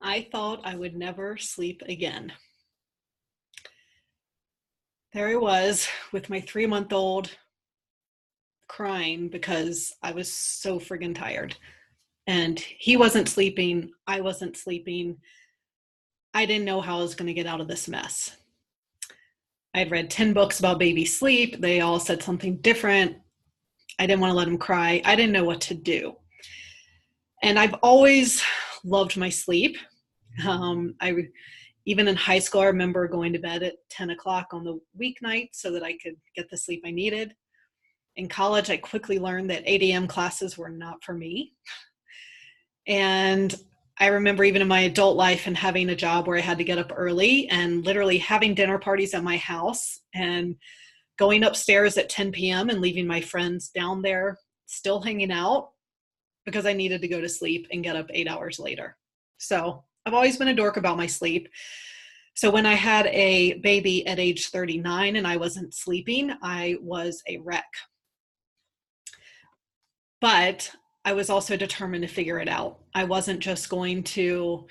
I thought I would never sleep again. There I was with my 3-month-old crying because I was so friggin' tired. And he wasn't sleeping. I wasn't sleeping. I didn't know how I was going to get out of this mess. I'd read 10 books about baby sleep. They all said something different. I didn't want to let him cry. I didn't know what to do. And I've always loved my sleep. Even in high school, I remember going to bed at 10 o'clock on the weeknight so that I could get the sleep I needed. In college, I quickly learned that 8 a.m. classes were not for me. And I remember even in my adult life and having a job where I had to get up early and literally having dinner parties at my house and going upstairs at 10 p.m. and leaving my friends down there still hanging out because I needed to go to sleep and get up 8 hours later. So I've always been a dork about my sleep. So when I had a baby at age 39 and I wasn't sleeping, I was a wreck. But I was also determined to figure it out. I wasn't just going to,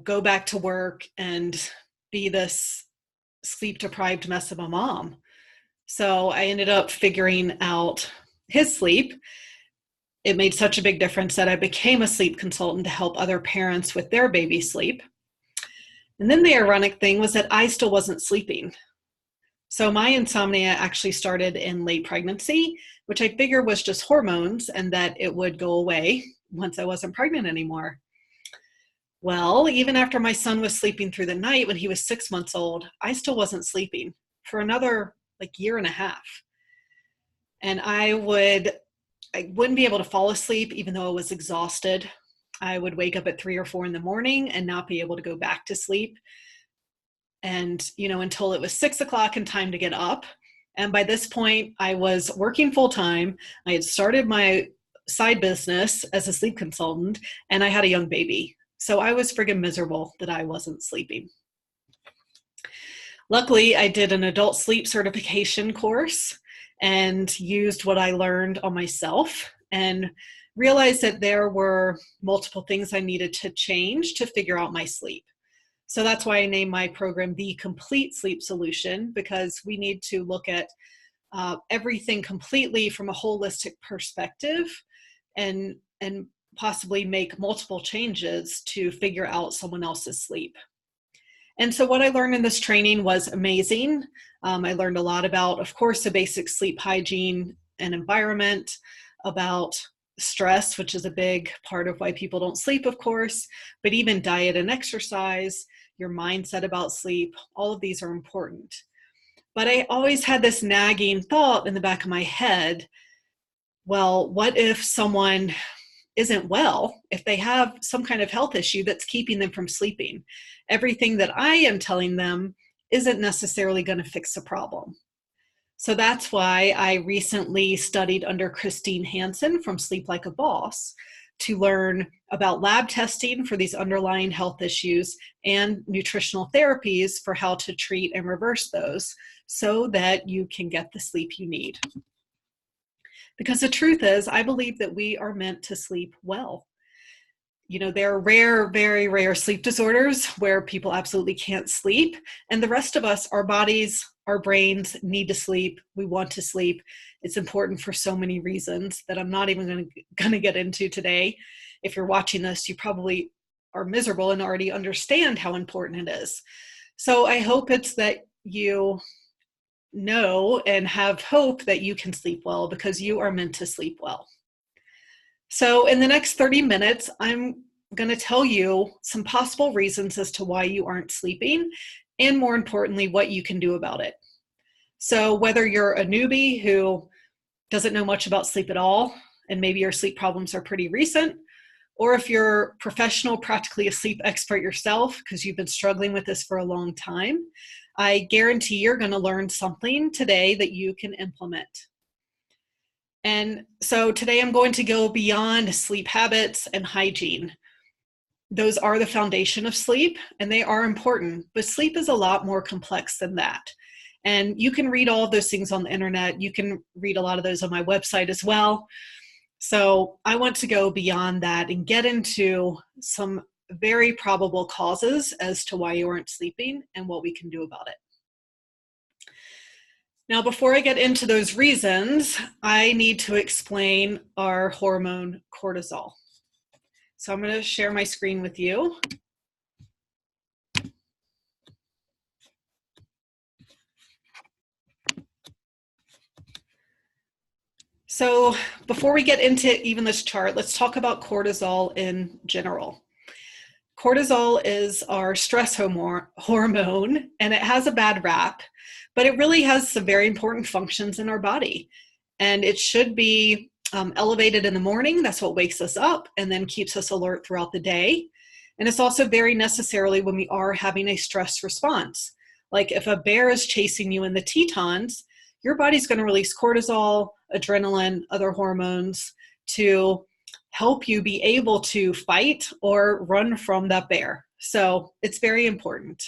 go back to work and be this sleep deprived mess of a mom. So I ended up figuring out his sleep. It made such a big difference that I became a sleep consultant to help other parents with their baby sleep. And then the ironic thing was that I still wasn't sleeping. So my insomnia actually started in late pregnancy, which I figured was just hormones and that it would go away once I wasn't pregnant anymore. Well, even after my son was sleeping through the night when he was 6 months old, I still wasn't sleeping for another year and a half. And I wouldn't be able to fall asleep even though I was exhausted. I would wake up at 3 or 4 in the morning and not be able to go back to sleep. And, until it was 6 o'clock and time to get up. And by this point, I was working full time. I had started my side business as a sleep consultant, and I had a young baby. So I was friggin' miserable that I wasn't sleeping. Luckily, I did an adult sleep certification course and used what I learned on myself and realized that there were multiple things I needed to change to figure out my sleep. So that's why I named my program The Complete Sleep Solution, because we need to look at everything completely from a holistic perspective and possibly make multiple changes to figure out someone else's sleep. And so what I learned in this training was amazing. I learned a lot about, of course, the basic sleep hygiene and environment, about stress, which is a big part of why people don't sleep, of course, but even diet and exercise, your mindset about sleep, all of these are important. But I always had this nagging thought in the back of my head, well, what if someone isn't well, if they have some kind of health issue that's keeping them from sleeping? Everything that I am telling them isn't necessarily going to fix the problem. So that's why I recently studied under Christine Hansen from Sleep Like a Boss to learn about lab testing for these underlying health issues and nutritional therapies for how to treat and reverse those so that you can get the sleep you need. Because the truth is, I believe that we are meant to sleep well. There are rare, very rare sleep disorders where people absolutely can't sleep. And the rest of us, our bodies, our brains need to sleep. We want to sleep. It's important for so many reasons that I'm not even going to get into today. If you're watching this, you probably are miserable and already understand how important it is. So I hope it's that you know and have hope that you can sleep well, because you are meant to sleep well. So in the next 30 minutes, I'm going to tell you some possible reasons as to why you aren't sleeping, and more importantly, what you can do about it. So whether you're a newbie who doesn't know much about sleep at all, and maybe your sleep problems are pretty recent, or if you're professional, practically a sleep expert yourself because you've been struggling with this for a long time, I guarantee you're going to learn something today that you can implement. And so today I'm going to go beyond sleep habits and hygiene. Those are the foundation of sleep, and they are important, but sleep is a lot more complex than that. And you can read all of those things on the internet. You can read a lot of those on my website as well. So I want to go beyond that and get into some very probable causes as to why you aren't sleeping and what we can do about it. Now, before I get into those reasons, I need to explain our hormone cortisol. So I'm going to share my screen with you. So before we get into even this chart, let's talk about cortisol in general. Cortisol is our stress hormone, and it has a bad rap, but it really has some very important functions in our body. And it should be elevated in the morning. That's what wakes us up and then keeps us alert throughout the day. And it's also very necessarily when we are having a stress response. Like if a bear is chasing you in the Tetons, your body's going to release cortisol, adrenaline, other hormones to help you be able to fight or run from that bear. So it's very important.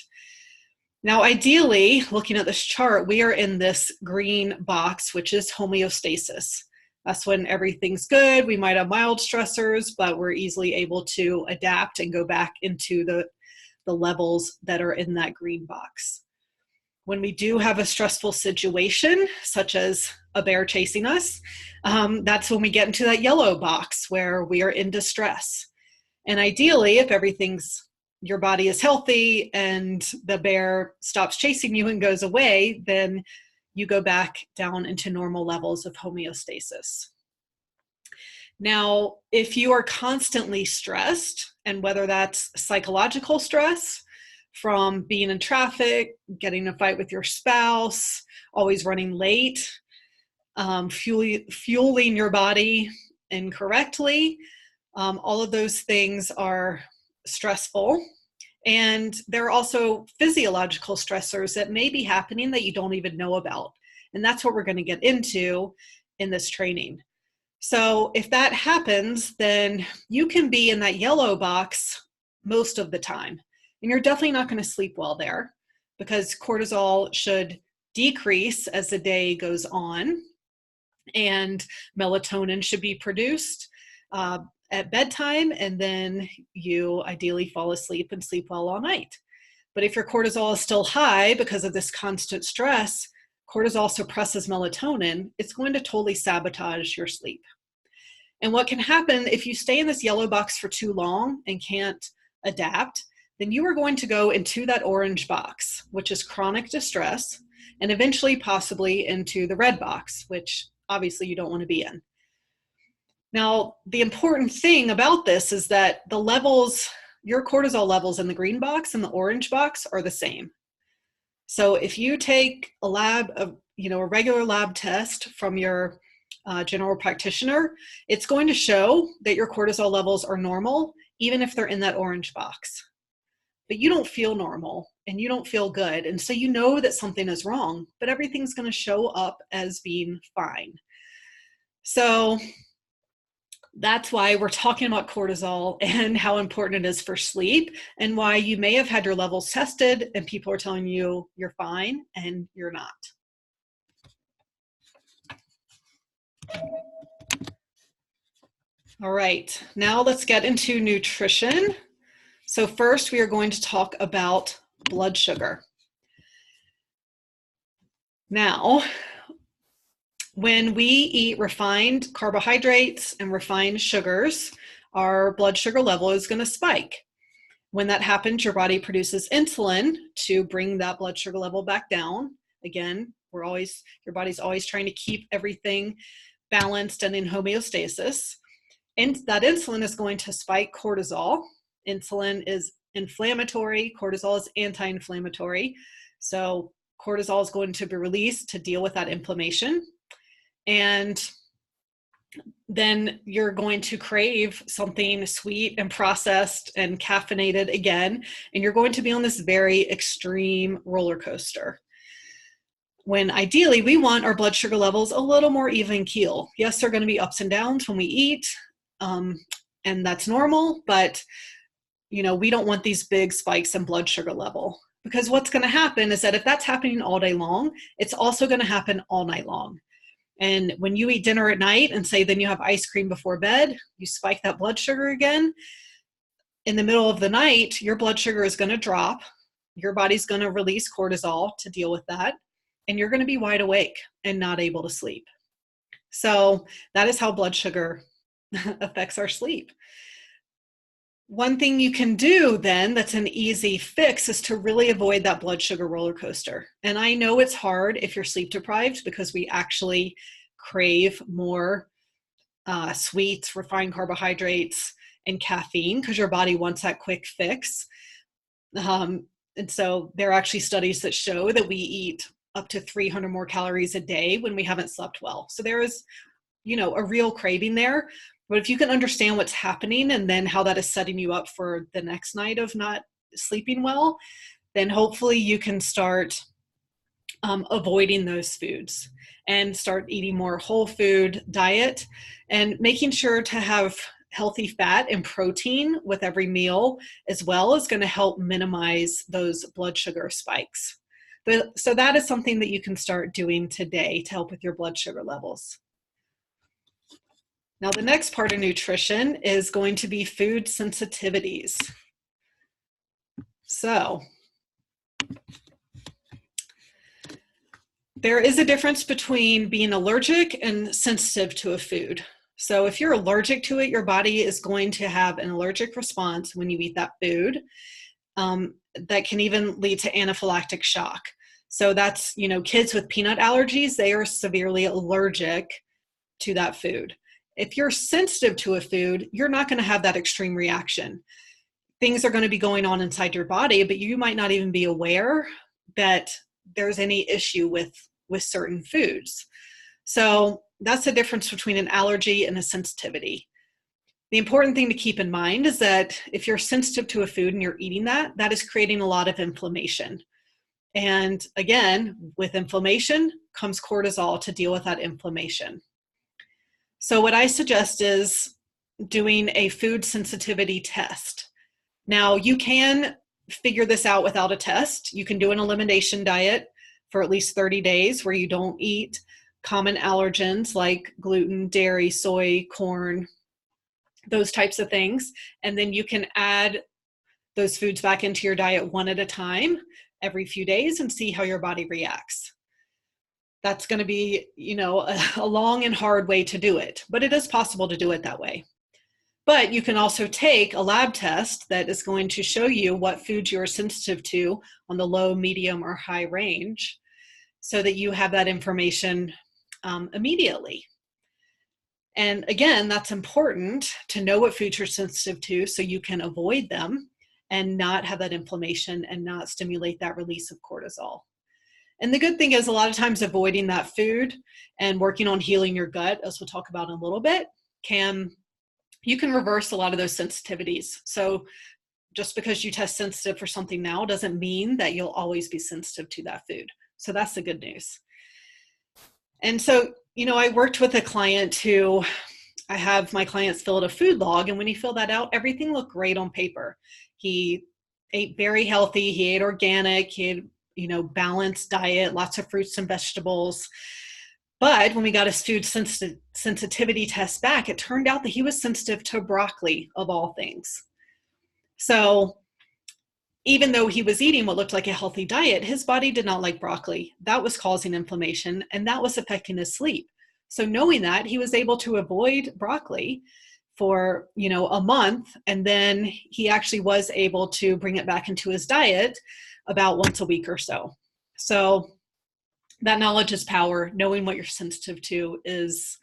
Now, ideally, looking at this chart, we are in this green box, which is homeostasis. That's when everything's good. We might have mild stressors, but we're easily able to adapt and go back into the levels that are in that green box. When we do have a stressful situation, such as a bear chasing us, that's when we get into that yellow box where we are in distress. And ideally, if your body is healthy and the bear stops chasing you and goes away, then you go back down into normal levels of homeostasis. Now, if you are constantly stressed, and whether that's psychological stress from being in traffic, getting in a fight with your spouse, always running late, fueling your body incorrectly, all of those things are stressful. And there are also physiological stressors that may be happening that you don't even know about. And that's what we're going to get into in this training. So if that happens, then you can be in that yellow box most of the time. And you're definitely not going to sleep well there because cortisol should decrease as the day goes on. And melatonin should be produced at bedtime, and then you ideally fall asleep and sleep well all night. But if your cortisol is still high because of this constant stress, cortisol suppresses melatonin, it's going to totally sabotage your sleep. And what can happen if you stay in this yellow box for too long and can't adapt, then you are going to go into that orange box, which is chronic distress, and eventually possibly into the red box, which obviously you don't want to be in. Now, the important thing about this is that your cortisol levels in the green box and the orange box are the same. So if you take a regular lab test from your general practitioner, it's going to show that your cortisol levels are normal, even if they're in that orange box. But you don't feel normal and you don't feel good. And so you know that something is wrong, but everything's going to show up as being fine. So that's why we're talking about cortisol and how important it is for sleep, and why you may have had your levels tested and people are telling you you're fine and you're not. All right, now let's get into nutrition. So first, we are going to talk about blood sugar. Now, when we eat refined carbohydrates and refined sugars, our blood sugar level is going to spike. When that happens, your body produces insulin to bring that blood sugar level back down. Again, your body's always trying to keep everything balanced and in homeostasis. And that insulin is going to spike cortisol. Insulin is inflammatory, cortisol is anti-inflammatory. So cortisol is going to be released to deal with that inflammation. And then you're going to crave something sweet and processed and caffeinated again, and you're going to be on this very extreme roller coaster. When ideally we want our blood sugar levels a little more even keel. Yes, there are going to be ups and downs when we eat, and that's normal, but we don't want these big spikes in blood sugar level, because what's going to happen is that if that's happening all day long, it's also going to happen all night long. And when you eat dinner at night and say then you have ice cream before bed, you spike that blood sugar again, in the middle of the night, your blood sugar is going to drop. Your body's going to release cortisol to deal with that. And you're going to be wide awake and not able to sleep. So that is how blood sugar affects our sleep. One thing you can do then that's an easy fix is to really avoid that blood sugar roller coaster. And I know it's hard if you're sleep deprived because we actually crave more sweets, refined carbohydrates, and caffeine because your body wants that quick fix. And so there are actually studies that show that we eat up to 300 more calories a day when we haven't slept well. So there is, a real craving there. But if you can understand what's happening and then how that is setting you up for the next night of not sleeping well, then hopefully you can start avoiding those foods and start eating more whole food diet and making sure to have healthy fat and protein with every meal as well is going to help minimize those blood sugar spikes. So that is something that you can start doing today to help with your blood sugar levels. Now, the next part of nutrition is going to be food sensitivities. So there is a difference between being allergic and sensitive to a food. So if you're allergic to it, your body is going to have an allergic response when you eat that food. That can even lead to anaphylactic shock. So that's, kids with peanut allergies, they are severely allergic to that food. If you're sensitive to a food, you're not going to have that extreme reaction. Things are going to be going on inside your body, but you might not even be aware that there's any issue with certain foods. So that's the difference between an allergy and a sensitivity. The important thing to keep in mind is that if you're sensitive to a food and you're eating that, that is creating a lot of inflammation. And again, with inflammation comes cortisol to deal with that inflammation. So what I suggest is doing a food sensitivity test. Now, you can figure this out without a test. You can do an elimination diet for at least 30 days where you don't eat common allergens like gluten, dairy, soy, corn, those types of things. And then you can add those foods back into your diet one at a time every few days and see how your body reacts. That's going to be, a long and hard way to do it, but it is possible to do it that way. But you can also take a lab test that is going to show you what foods you're sensitive to on the low, medium, or high range so that you have that information immediately. And again, that's important to know what foods you're sensitive to so you can avoid them and not have that inflammation and not stimulate that release of cortisol. And the good thing is a lot of times avoiding that food and working on healing your gut, as we'll talk about in a little bit, you can reverse a lot of those sensitivities. So just because you test sensitive for something now doesn't mean that you'll always be sensitive to that food. So that's the good news. And so, I worked with a client who I have my clients fill out a food log. And when he filled that out, everything looked great on paper. He ate very healthy. He ate organic. He had, balanced diet, lots of fruits and vegetables. But when we got his food sensitivity test back, it turned out that he was sensitive to broccoli of all things. So even though he was eating what looked like a healthy diet, his body did not like broccoli. That was causing inflammation and that was affecting his sleep. So knowing that, he was able to avoid broccoli for, a month. And then he actually was able to bring it back into his diet about once a week or so. So that knowledge is power. Knowing what you're sensitive to is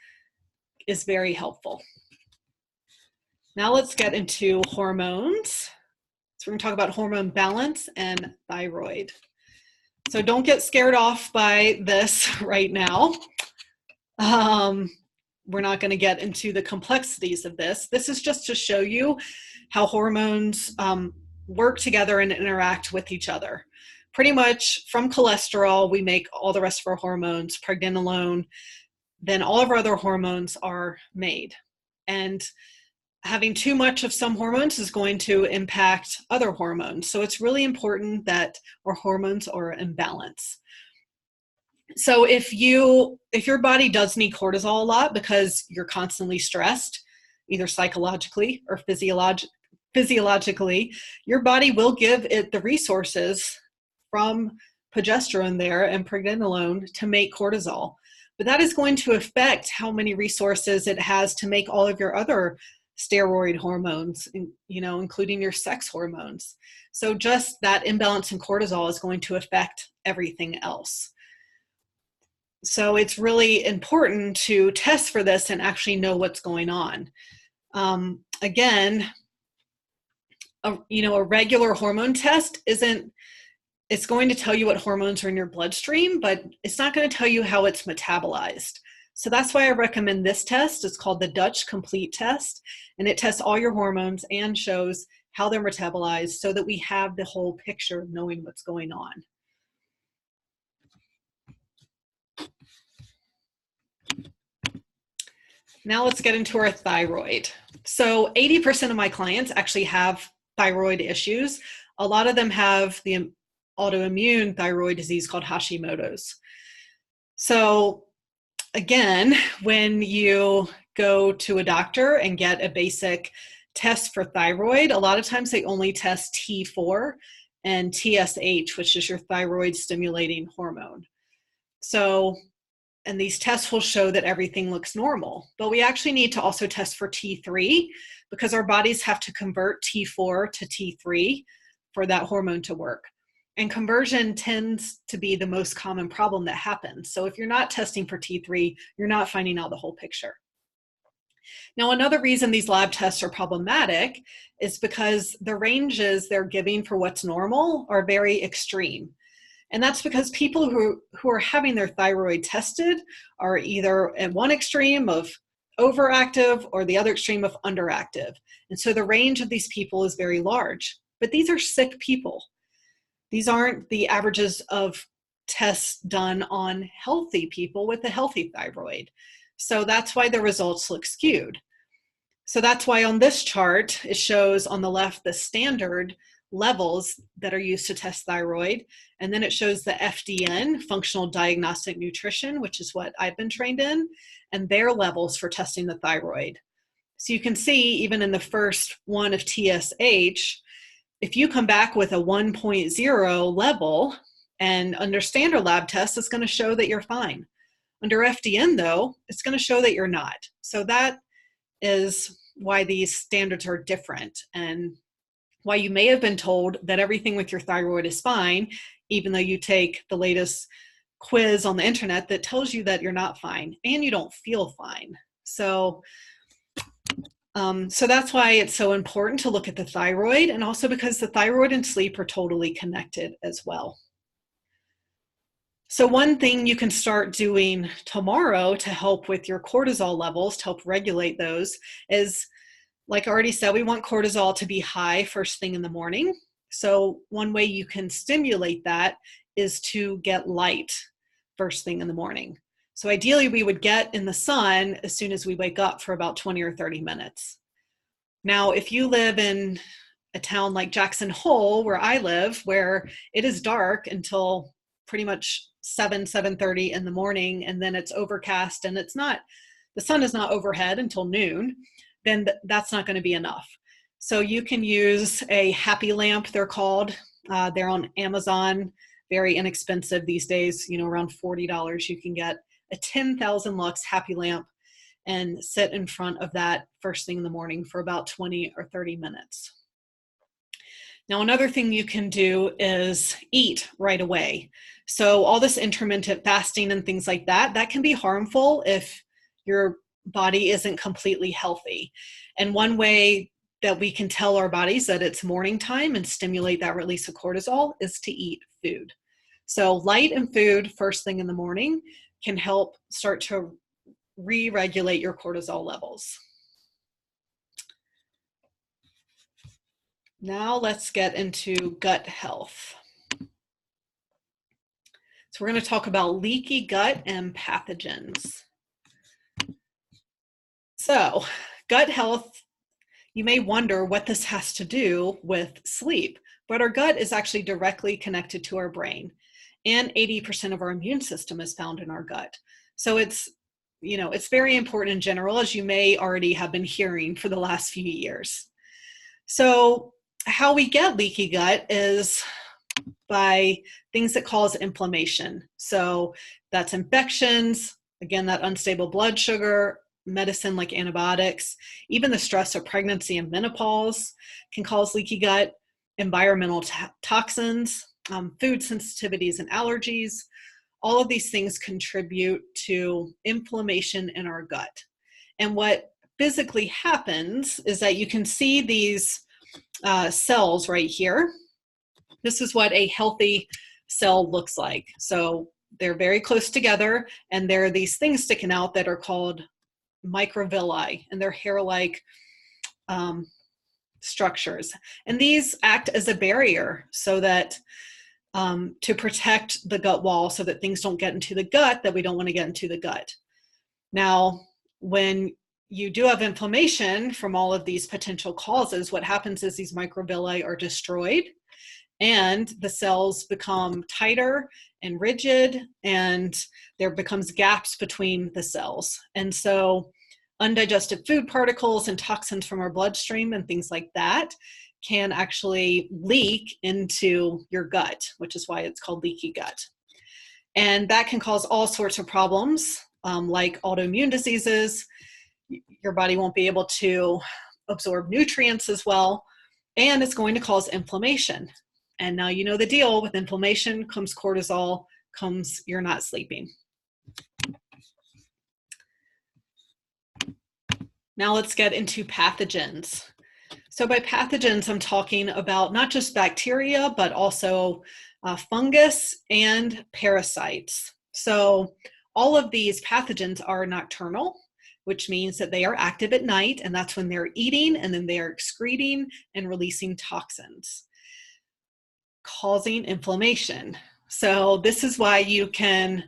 very helpful. Now let's get into hormones. So we're going to talk about hormone balance and thyroid. So don't get scared off by this right now. We're not going to get into the complexities of this. This is just to show you how hormones work together and interact with each other. Pretty much from cholesterol, we make all the rest of our hormones, pregnenolone, then all of our other hormones are made. And having too much of some hormones is going to impact other hormones. So it's really important that our hormones are in balance. So if your body does need cortisol a lot because you're constantly stressed, either psychologically or physiologically, your body will give it the resources from progesterone there and pregnenolone to make cortisol. But that is going to affect how many resources it has to make all of your other steroid hormones, including your sex hormones. So just that imbalance in cortisol is going to affect everything else. So it's really important to test for this and actually know what's going on. Again, a regular hormone test it's going to tell you what hormones are in your bloodstream, but it's not going to tell you how it's metabolized. So that's why I recommend this test. It's called the Dutch Complete Test, and it tests all your hormones and shows how they're metabolized so that we have the whole picture of knowing what's going on. Now let's get into our thyroid. So 80% of my clients actually have thyroid issues. A lot of them have the autoimmune thyroid disease called Hashimoto's. So again, when you go to a doctor and get a basic test for thyroid, a lot of times they only test T4 and TSH, which is your thyroid stimulating hormone. And these tests will show that everything looks normal, but we actually need to also test for T3 because our bodies have to convert T4 to T3 for that hormone to work. And conversion tends to be the most common problem that happens. So if you're not testing for T3, you're not finding out the whole picture. Now, another reason these lab tests are problematic is because the ranges they're giving for what's normal are very extreme. And that's because people who are having their thyroid tested are either at one extreme of overactive or the other extreme of underactive. And so the range of these people is very large. But these are sick people. These aren't the averages of tests done on healthy people with a healthy thyroid. So that's why the results look skewed. So that's why on this chart, it shows on the left the standard levels that are used to test thyroid. And then it shows the FDN, Functional Diagnostic Nutrition, which is what I've been trained in, and their levels for testing the thyroid. So you can see even in the first one of TSH, if you come back with a 1.0 level and under standard lab tests, it's going to show that you're fine. Under FDN though, it's going to show that you're not. So that is why these standards are different and why you may have been told that everything with your thyroid is fine, even though you take the latest quiz on the internet that tells you that you're not fine and you don't feel fine. So that's why it's so important to look at the thyroid, and also because the thyroid and sleep are totally connected as well. So one thing you can start doing tomorrow to help with your cortisol levels, to help regulate those, is, like I already said, we want cortisol to be high first thing in the morning. So one way you can stimulate that is to get light first thing in the morning. So ideally, we would get in the sun as soon as we wake up for about 20 or 30 minutes. Now, if you live in a town like Jackson Hole, where I live, where it is dark until pretty much 7:30 in the morning, and then it's overcast and the sun is not overhead until noon, then that's not going to be enough. So you can use a happy lamp, they're called. They're on Amazon, very inexpensive these days, around $40 you can get a 10,000 lux happy lamp and sit in front of that first thing in the morning for about 20 or 30 minutes. Now, another thing you can do is eat right away. So all this intermittent fasting and things like that, that can be harmful if your body isn't completely healthy. And one way that we can tell our bodies that it's morning time and stimulate that release of cortisol is to eat food. So light and food first thing in the morning can help start to re-regulate your cortisol levels. Now let's get into gut health. So we're going to talk about leaky gut and pathogens. So gut health, you may wonder what this has to do with sleep, but our gut is actually directly connected to our brain, and 80% of our immune system is found in our gut. So it's very important in general, as you may already have been hearing for the last few years. So how we get leaky gut is by things that cause inflammation. So that's infections, again, that unstable blood sugar, medicine like antibiotics, even the stress of pregnancy and menopause can cause leaky gut, environmental toxins, food sensitivities and allergies. All of these things contribute to inflammation in our gut. And what physically happens is that you can see these cells right here. This is what a healthy cell looks like. So they're very close together, and there are these things sticking out that are called microvilli, and they're hair-like structures. And these act as a barrier so that to protect the gut wall so that things don't get into the gut that we don't want to get into the gut. Now, when you do have inflammation from all of these potential causes, what happens is these microvilli are destroyed and the cells become tighter and rigid, and there becomes gaps between the cells. And so undigested food particles and toxins from our bloodstream and things like that can actually leak into your gut, which is why it's called leaky gut. And that can cause all sorts of problems, like autoimmune diseases. Your body won't be able to absorb nutrients as well, and it's going to cause inflammation. And now you know the deal. With inflammation comes cortisol, comes you're not sleeping. Now let's get into pathogens. So by pathogens, I'm talking about not just bacteria, but also fungus and parasites. So all of these pathogens are nocturnal, which means that they are active at night, and that's when they're eating, and then they are excreting and releasing toxins, causing inflammation. So this is why you can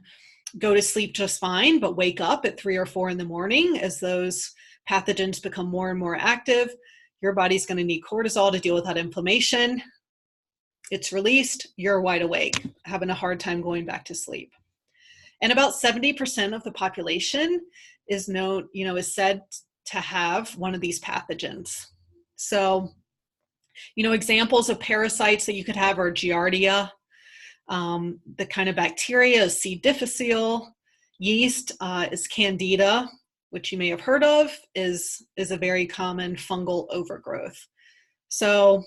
go to sleep just fine, but wake up at 3 or 4 in the morning as those pathogens become more and more active. Your body's going to need cortisol to deal with that inflammation. It's released, you're wide awake, having a hard time going back to sleep. And about 70% of the population is known, is said to have one of these pathogens. So, examples of parasites that you could have are Giardia. The kind of bacteria is C. difficile. Yeast is Candida, which you may have heard of, is a very common fungal overgrowth. So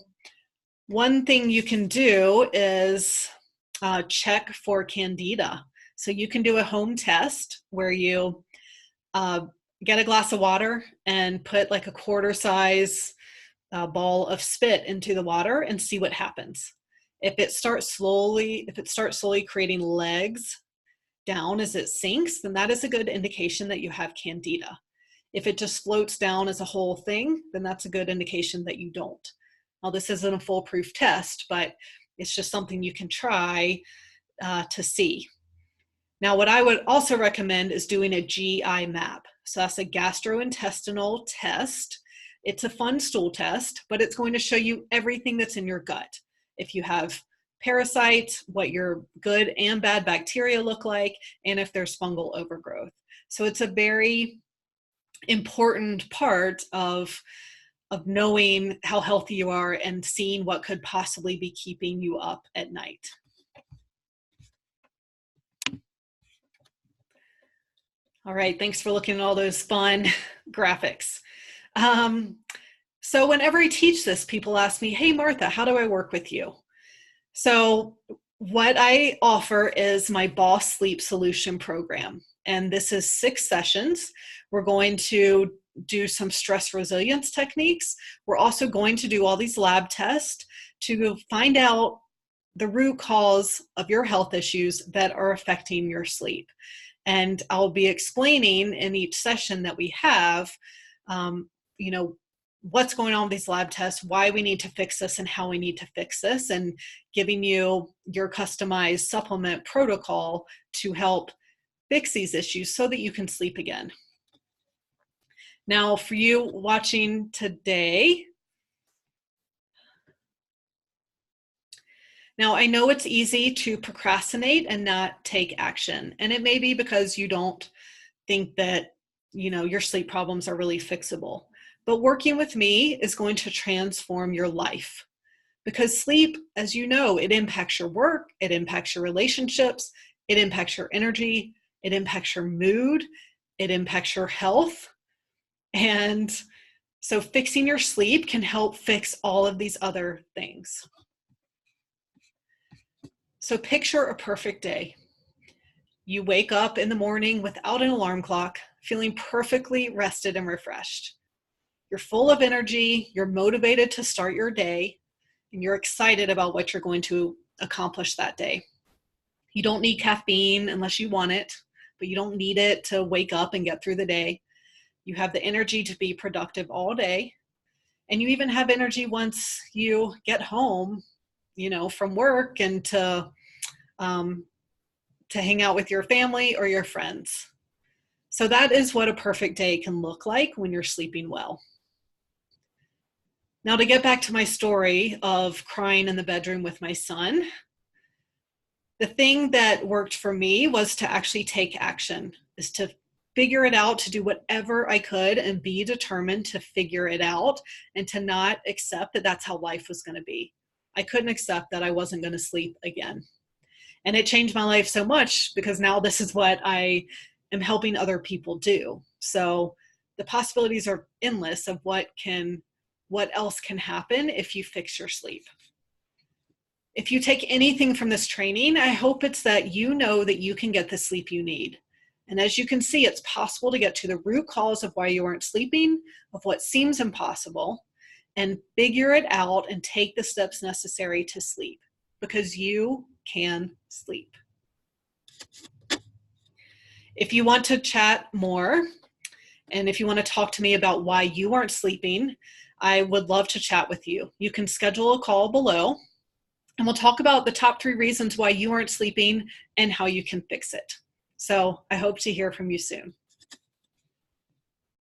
one thing you can do is check for Candida. So you can do a home test where you get a glass of water and put like a quarter size ball of spit into the water and see what happens. If it starts slowly creating legs down as it sinks, then that is a good indication that you have Candida. If it just floats down as a whole thing, then that's a good indication that you don't. Now, this isn't a foolproof test, but it's just something you can try to see. Now, what I would also recommend is doing a GI map. So that's a gastrointestinal test. It's a fun stool test, but it's going to show you everything that's in your gut. If you have parasites, what your good and bad bacteria look like, and if there's fungal overgrowth. So it's a very important part of knowing how healthy you are and seeing what could possibly be keeping you up at night. All right, thanks for looking at all those fun graphics. So whenever I teach this, people ask me, hey, Martha, how do I work with you? So what I offer is my Boss Sleep Solution program. And this is 6 sessions. We're going to do some stress resilience techniques. We're also going to do all these lab tests to find out the root cause of your health issues that are affecting your sleep. And I'll be explaining in each session that we have, what's going on with these lab tests, why we need to fix this and how we need to fix this, and giving you your customized supplement protocol to help fix these issues so that you can sleep again. Now, for you watching today, now I know it's easy to procrastinate and not take action. And it may be because you don't think that, your sleep problems are really fixable. But working with me is going to transform your life, because sleep, as you know, it impacts your work, it impacts your relationships, it impacts your energy, it impacts your mood, it impacts your health. And so fixing your sleep can help fix all of these other things. So picture a perfect day. You wake up in the morning without an alarm clock, feeling perfectly rested and refreshed. You're full of energy, you're motivated to start your day, and you're excited about what you're going to accomplish that day. You don't need caffeine unless you want it, but you don't need it to wake up and get through the day. You have the energy to be productive all day. And you even have energy once you get home, from work, and to hang out with your family or your friends. So that is what a perfect day can look like when you're sleeping well. Now, to get back to my story of crying in the bedroom with my son, the thing that worked for me was to actually take action, is to figure it out, to do whatever I could and be determined to figure it out, and to not accept that that's how life was going to be. I couldn't accept that I wasn't going to sleep again. And it changed my life so much, because now this is what I am helping other people do. So the possibilities are endless of what else can happen if you fix your sleep. If you take anything from this training, I hope it's that you know that you can get the sleep you need. And as you can see, it's possible to get to the root cause of why you aren't sleeping, of what seems impossible, and figure it out and take the steps necessary to sleep, because you can sleep. If you want to chat more, and if you want to talk to me about why you aren't sleeping, I would love to chat with you. You can schedule a call below, and we'll talk about the top 3 reasons why you aren't sleeping and how you can fix it. So I hope to hear from you soon.